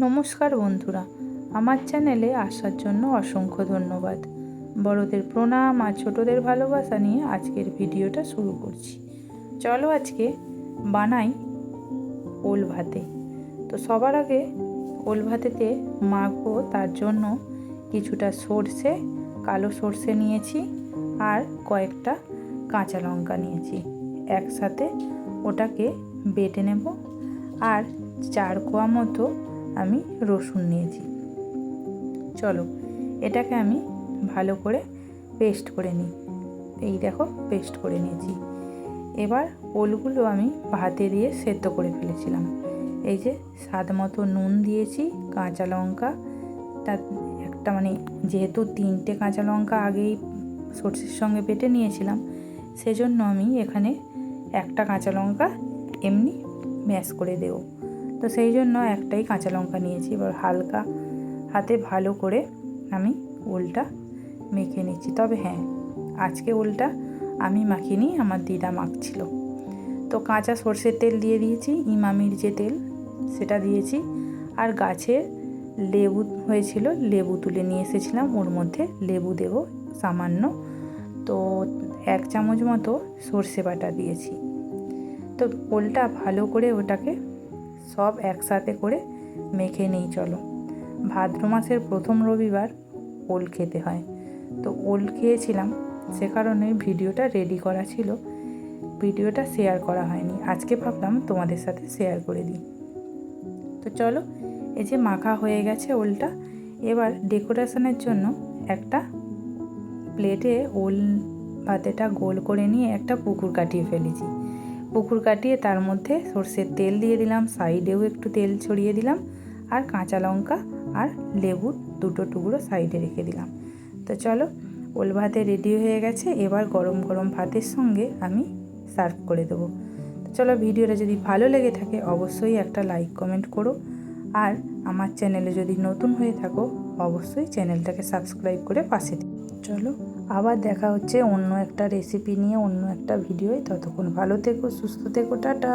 নমস্কার বন্ধুরা, আমার চ্যানেলে আসার জন্য অসংখ্য ধন্যবাদ। বড়দের প্রণাম আর ছোটদের ভালোবাসা নিয়ে আজকের ভিডিওটা শুরু করছি। চলো আজকে বানাই ওল ভাতে। তো সবার আগে ওল ভাতেতে মাখবো, তার জন্য কিছুটা সর্ষে, কালো সর্ষে নিয়েছি আর কয়েকটা কাঁচা লঙ্কা নিয়েছি। একসাথে ওটাকে বেটে নেব। আর 4 কোয়া মতো আমি রসুন নিয়েছি। চলো এটাকে আমি ভালো করে পেস্ট করে নিই। এই দেখো পেস্ট করে নিয়েছি। এবার ওলগুলো আমি ভাতে দিয়ে সেদ্ধ করে ফেলেছিলাম। এই যে স্বাদ মতো নুন দিয়েছি, কাঁচা লঙ্কা তার একটা যেহেতু 3টে কাঁচা লঙ্কা আগেই সর্ষের সঙ্গে বেটে নিয়েছিলাম, সেজন্য আমি এখানে একটা কাঁচা লঙ্কা এমনি ম্যাশ করে দেবো। তো সেই জন্য একটাই কাঁচা লঙ্কা নিয়েছি। এবার হালকা হাতে ভালো করে আমি ওলটা মেখে নিচ্ছি। তবে হ্যাঁ, আজকে ওলটা আমি মাখিনি, আমার দিদা মাখছিল। তো কাঁচা সর্ষের তেল দিয়ে দিয়েছি, ইমামির যে তেল সেটা দিয়েছি। আর গাছের লেবু হয়েছিল, লেবু তুলে নিয়ে এসেছিলাম, ওর মধ্যে লেবু দেবো সামান্য। তো 1 চামচ মতো সর্ষে বাটা দিয়েছি। তো ওলটা ভালো করে ওটাকে সব একসাথে করে মেখে নেই। চলো, ভাদ্র মাসের প্রথম রবিবার ওল খেতে হয়। তো ওল খেয়েছিলাম, সে কারণে ভিডিওটা রেডি করা ছিল, ভিডিওটা শেয়ার করা হয়নি। আজকে ভাবলাম তোমাদের সাথে শেয়ার করে দিই। তো চলো, এই যে মাখা হয়ে গেছে ওলটা। এবার ডেকোরেশনের জন্য একটা প্লেটে ওল ভাতেটা গোল করে নিয়ে একটা পুকুর কাটিয়ে ফেলেছি। পুকুর কাটিয়ে তার মধ্যে সর্ষের তেল দিয়ে দিলাম, সাইডেও একটু তেল ছড়িয়ে দিলাম, আর কাঁচা লঙ্কা আর লেবুর 2টো টুকরো সাইডে রেখে দিলাম। তো চলো, ওল ভাতে রেডি হয়ে গেছে। এবার গরম গরম ভাতের সঙ্গে আমি সার্ভ করে দেবো। চলো, ভিডিওটা যদি ভালো লেগে থাকে অবশ্যই একটা লাইক কমেন্ট করো। আর আমার চ্যানেলে যদি নতুন হয়ে থাকো অবশ্যই চ্যানেলটাকে সাবস্ক্রাইব করে পাশে দিও। চলো, আবার দেখা হচ্ছে অন্য একটা রেসিপি নিয়ে, অন্য একটা ভিডিওয়। ততক্ষণ ভালো থেকো, সুস্থ থেকো, টাটা।